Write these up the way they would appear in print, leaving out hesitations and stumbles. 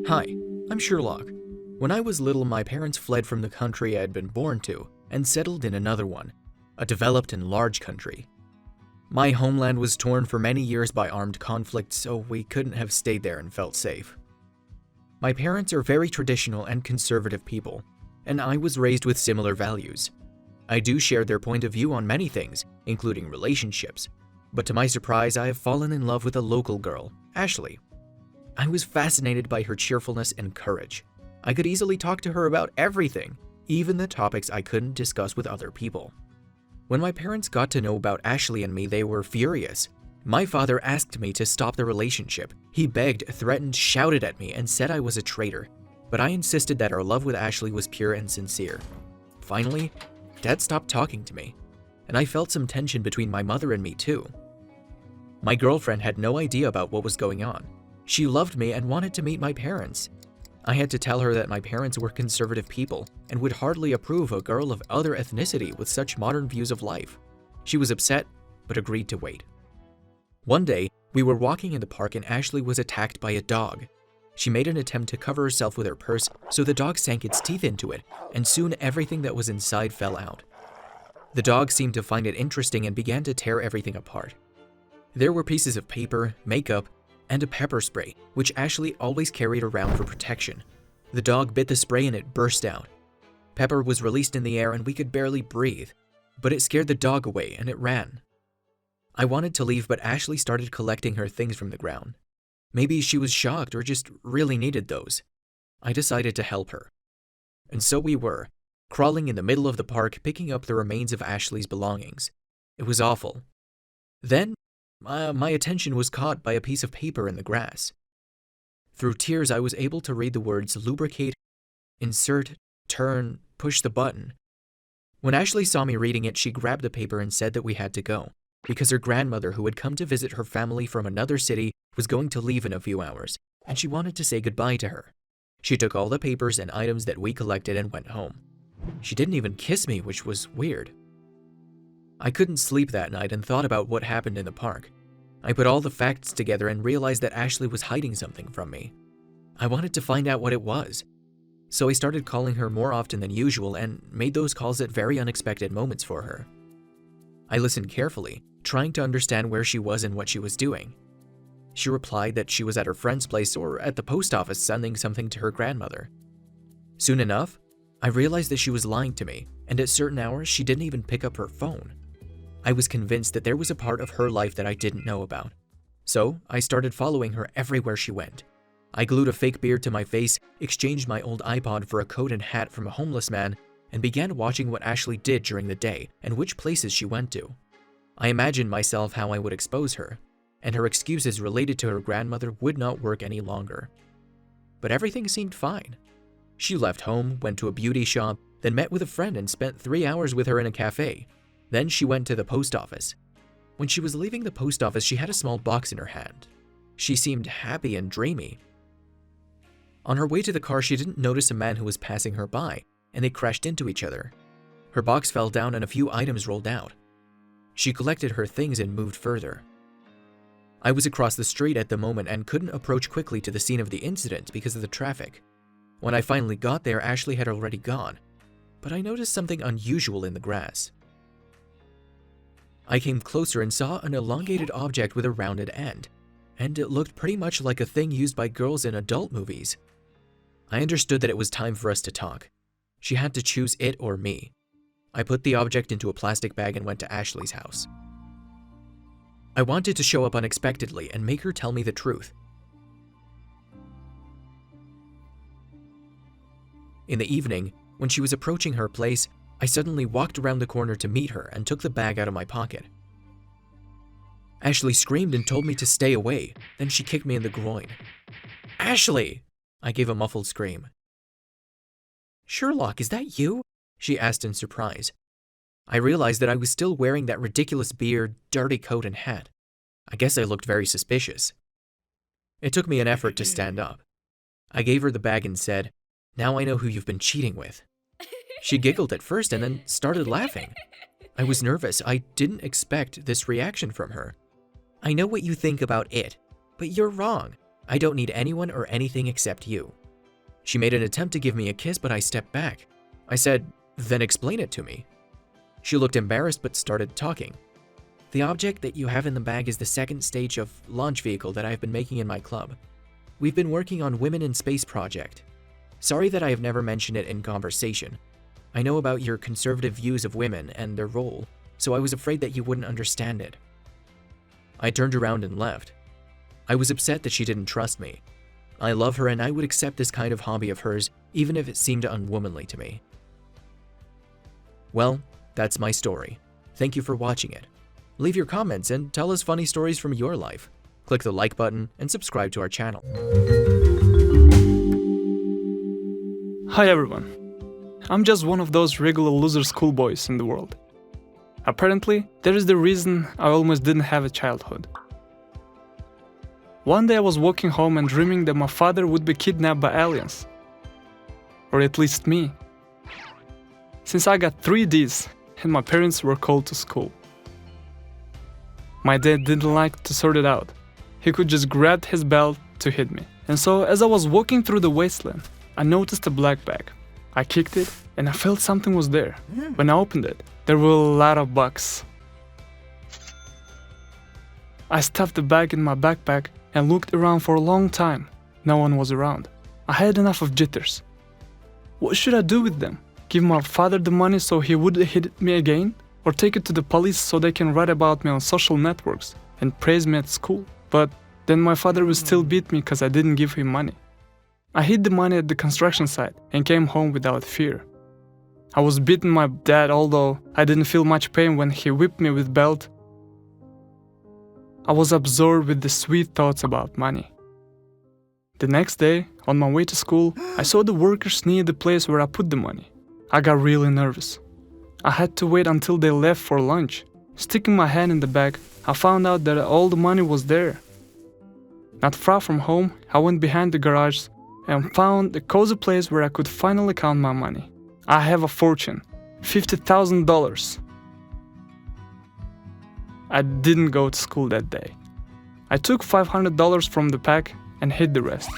Hi, I'm Sherlock. When I was little, my parents fled from the country I had been born to and settled in another one, a developed and large country. My homeland was torn for many years by armed conflict, so we couldn't have stayed there and felt safe. My parents are very traditional and conservative people, and I was raised with similar values. I do share their point of view on many things, including relationships, but to my surprise, I have fallen in love with a local girl, Ashley. I was fascinated by her cheerfulness and courage. I could easily talk to her about everything, even the topics I couldn't discuss with other people. When my parents got to know about Ashley and me, they were furious. My father asked me to stop the relationship. He begged, threatened, shouted at me, and said I was a traitor. But I insisted that our love with Ashley was pure and sincere. Finally, Dad stopped talking to me, and I felt some tension between my mother and me too. My girlfriend had no idea about what was going on. She loved me and wanted to meet my parents. I had to tell her that my parents were conservative people and would hardly approve a girl of other ethnicity with such modern views of life. She was upset, but agreed to wait. One day, we were walking in the park and Ashley was attacked by a dog. She made an attempt to cover herself with her purse, so the dog sank its teeth into it, and soon everything that was inside fell out. The dog seemed to find it interesting and began to tear everything apart. There were pieces of paper, makeup, and a pepper spray, which Ashley always carried around for protection. The dog bit the spray and it burst out. Pepper was released in the air and we could barely breathe, but it scared the dog away and it ran. I wanted to leave, but Ashley started collecting her things from the ground. Maybe she was shocked or just really needed those. I decided to help her. And so we were, crawling in the middle of the park, picking up the remains of Ashley's belongings. It was awful. Then, my attention was caught by a piece of paper in the grass. Through tears, I was able to read the words lubricate, insert, turn, push the button. When Ashley saw me reading it, she grabbed the paper and said that we had to go, because her grandmother, who had come to visit her family from another city, was going to leave in a few hours, and she wanted to say goodbye to her. She took all the papers and items that we collected and went home. She didn't even kiss me, which was weird. I couldn't sleep that night and thought about what happened in the park. I put all the facts together and realized that Ashley was hiding something from me. I wanted to find out what it was. So I started calling her more often than usual and made those calls at very unexpected moments for her. I listened carefully, trying to understand where she was and what she was doing. She replied that she was at her friend's place or at the post office sending something to her grandmother. Soon enough, I realized that she was lying to me, and at certain hours she didn't even pick up her phone. I was convinced that there was a part of her life that I didn't know about. So I started following her everywhere she went. I glued a fake beard to my face, exchanged my old iPod for a coat and hat from a homeless man, and began watching what Ashley did during the day and which places she went to. I imagined myself how I would expose her, and her excuses related to her grandmother would not work any longer. But everything seemed fine. She left home, went to a beauty shop, then met with a friend and spent 3 hours with her in a cafe. Then she went to the post office. When she was leaving the post office, she had a small box in her hand. She seemed happy and dreamy. On her way to the car, she didn't notice a man who was passing her by, and they crashed into each other. Her box fell down and a few items rolled out. She collected her things and moved further. I was across the street at the moment and couldn't approach quickly to the scene of the incident because of the traffic. When I finally got there, Ashley had already gone, but I noticed something unusual in the grass. I came closer and saw an elongated object with a rounded end, and it looked pretty much like a thing used by girls in adult movies. I understood that it was time for us to talk. She had to choose it or me. I put the object into a plastic bag and went to Ashley's house. I wanted to show up unexpectedly and make her tell me the truth. In the evening, when she was approaching her place, I suddenly walked around the corner to meet her and took the bag out of my pocket. Ashley screamed and told me to stay away, then she kicked me in the groin. "Ashley!" I gave a muffled scream. "Sherlock, is that you?" she asked in surprise. I realized that I was still wearing that ridiculous beard, dirty coat, and hat. I guess I looked very suspicious. It took me an effort to stand up. I gave her the bag and said, "Now I know who you've been cheating with." She giggled at first and then started laughing. I was nervous. I didn't expect this reaction from her. "I know what you think about it, but you're wrong. I don't need anyone or anything except you. She made an attempt to give me a kiss, but I stepped back. I said, "Then explain it to me." She looked embarrassed but started talking. "The object that you have in the bag is the second stage of launch vehicle that I've been making in my club. We've been working on Women in Space project. Sorry that I have never mentioned it in conversation. I know about your conservative views of women and their role, so I was afraid that you wouldn't understand it." I turned around and left. I was upset that she didn't trust me. I love her and I would accept this kind of hobby of hers even if it seemed unwomanly to me. Well, that's my story. Thank you for watching it. Leave your comments and tell us funny stories from your life. Click the like button and subscribe to our channel. Hi everyone. I'm just one of those regular loser schoolboys in the world. Apparently, there is the reason I almost didn't have a childhood. One day I was walking home and dreaming that my father would be kidnapped by aliens. Or at least me. Since I got 3 Ds and my parents were called to school. My dad didn't like to sort it out. He could just grab his belt to hit me. And so as I was walking through the wasteland, I noticed a black bag. I kicked it and I felt something was there. When I opened it, there were a lot of bugs. I stuffed the bag in my backpack and looked around for a long time. No one was around. I had enough of jitters. What should I do with them? Give my father the money so he would hit me again? Or take it to the police so they can write about me on social networks and praise me at school? But then my father would still beat me because I didn't give him money. I hid the money at the construction site and came home without fear. I was beating my dad, although I didn't feel much pain when he whipped me with belt. I was absorbed with the sweet thoughts about money. The next day, on my way to school, I saw the workers near the place where I put the money. I got really nervous. I had to wait until they left for lunch. Sticking my hand in the bag, I found out that all the money was there. Not far from home, I went behind the garage and found a cozy place where I could finally count my money. I have a fortune, $50,000. I didn't go to school that day. I took $500 from the pack and hid the rest.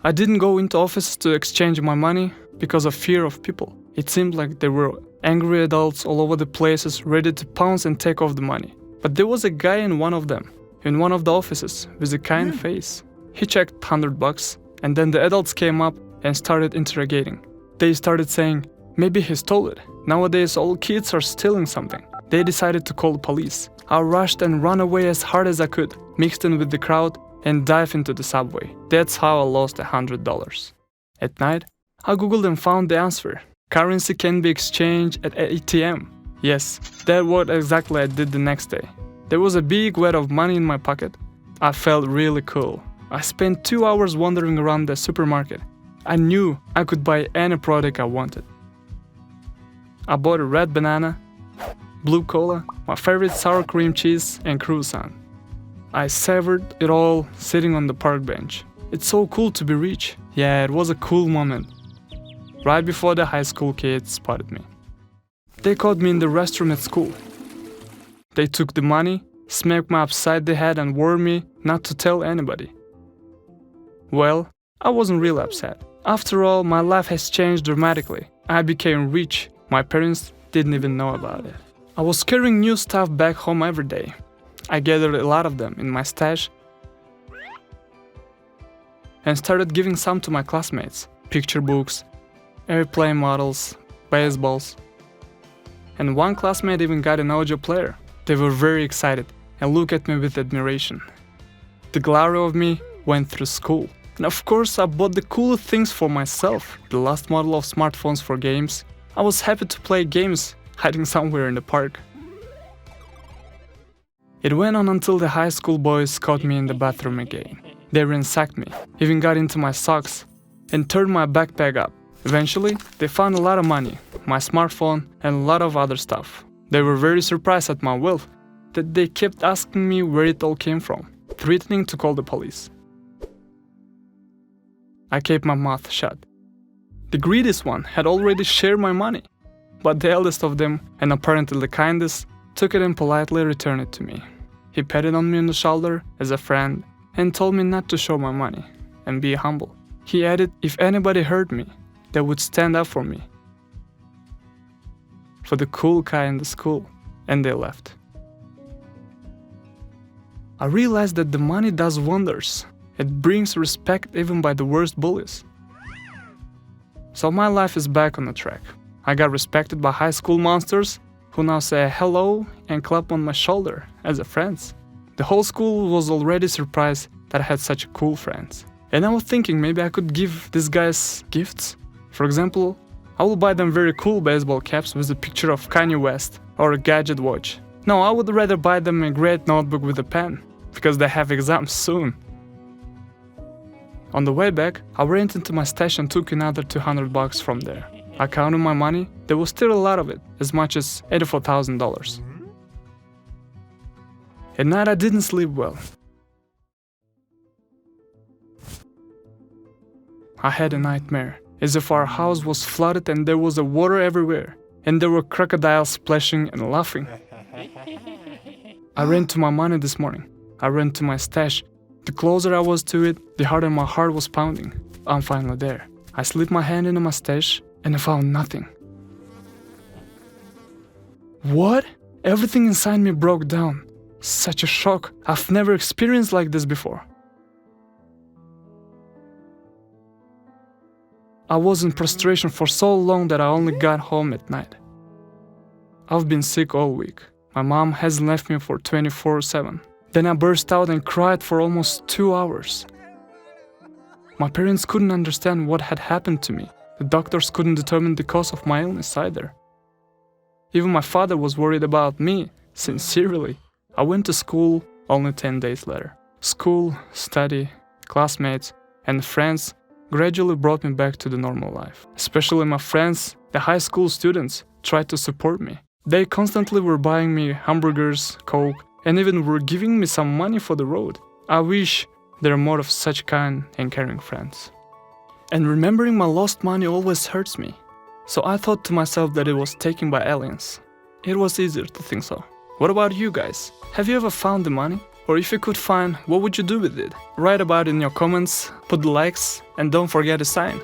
I didn't go into offices to exchange my money because of fear of people. It seemed like there were angry adults all over the places ready to pounce and take off the money. But there was a guy in one of them, in one of the offices, with a kind face. He checked $100 and then the adults came up and started interrogating. They started saying, maybe he stole it. Nowadays all kids are stealing something. They decided to call the police. I rushed and ran away as hard as I could, mixed in with the crowd and dived into the subway. That's how I lost $100. At night, I googled and found the answer. Currency can be exchanged at ATM. Yes, that's what exactly I did the next day. There was a big wad of money in my pocket. I felt really cool. I spent 2 hours wandering around the supermarket. I knew I could buy any product I wanted. I bought a red banana, blue cola, my favorite sour cream cheese and croissant. I savored it all sitting on the park bench. It's so cool to be rich. Yeah, it was a cool moment. Right before the high school kids spotted me. They caught me in the restroom at school. They took the money, smacked me upside the head and warned me not to tell anybody. Well, I wasn't really upset. After all, my life has changed dramatically. I became rich. My parents didn't even know about it. I was carrying new stuff back home every day. I gathered a lot of them in my stash and started giving some to my classmates. Picture books, airplane models, baseballs. And one classmate even got an audio player. They were very excited and looked at me with admiration. The glory of me went through school. And of course I bought the coolest things for myself. The last model of smartphones for games. I was happy to play games hiding somewhere in the park. It went on until the high school boys caught me in the bathroom again. They ransacked me, even got into my socks, and turned my backpack up. Eventually, they found a lot of money, my smartphone, and a lot of other stuff. They were very surprised at my wealth, that they kept asking me where it all came from, threatening to call the police. I kept my mouth shut. The greediest one had already shared my money, but the eldest of them, and apparently the kindest, took it and politely returned it to me. He patted on me on the shoulder as a friend and told me not to show my money and be humble. He added if anybody hurt me, they would stand up for me. For the cool guy in the school, and they left. I realized that the money does wonders. It brings respect even by the worst bullies. So my life is back on the track. I got respected by high school monsters who now say hello and clap on my shoulder as a friends. The whole school was already surprised that I had such cool friends. And I was thinking maybe I could give these guys gifts. For example, I will buy them very cool baseball caps with a picture of Kanye West or a gadget watch. No, I would rather buy them a great notebook with a pen, because they have exams soon. On the way back, I ran into my stash and took another $200 from there. I counted my money, there was still a lot of it, as much as $84,000. At night I didn't sleep well. I had a nightmare, as if our house was flooded and there was water everywhere, and there were crocodiles splashing and laughing. I ran to my money this morning. I ran to my stash. The closer I was to it, the harder my heart was pounding. I'm finally there. I slipped my hand into my stash and I found nothing. What? Everything inside me broke down. Such a shock. I've never experienced like this before. I was in prostration for so long that I only got home at night. I've been sick all week. My mom hasn't left me for 24/7. Then I burst out and cried for almost 2 hours. My parents couldn't understand what had happened to me. The doctors couldn't determine the cause of my illness either. Even my father was worried about me, sincerely. I went to school only 10 days later. School, study, classmates, and friends gradually brought me back to the normal life. Especially my friends, the high school students, tried to support me. They constantly were buying me hamburgers, Coke, and even were giving me some money for the road. I wish there are more of such kind and caring friends. And remembering my lost money always hurts me. So I thought to myself that it was taken by aliens. It was easier to think so. What about you guys? Have you ever found the money? Or if you could find, what would you do with it? Write about it in your comments, put the likes, and don't forget to sign.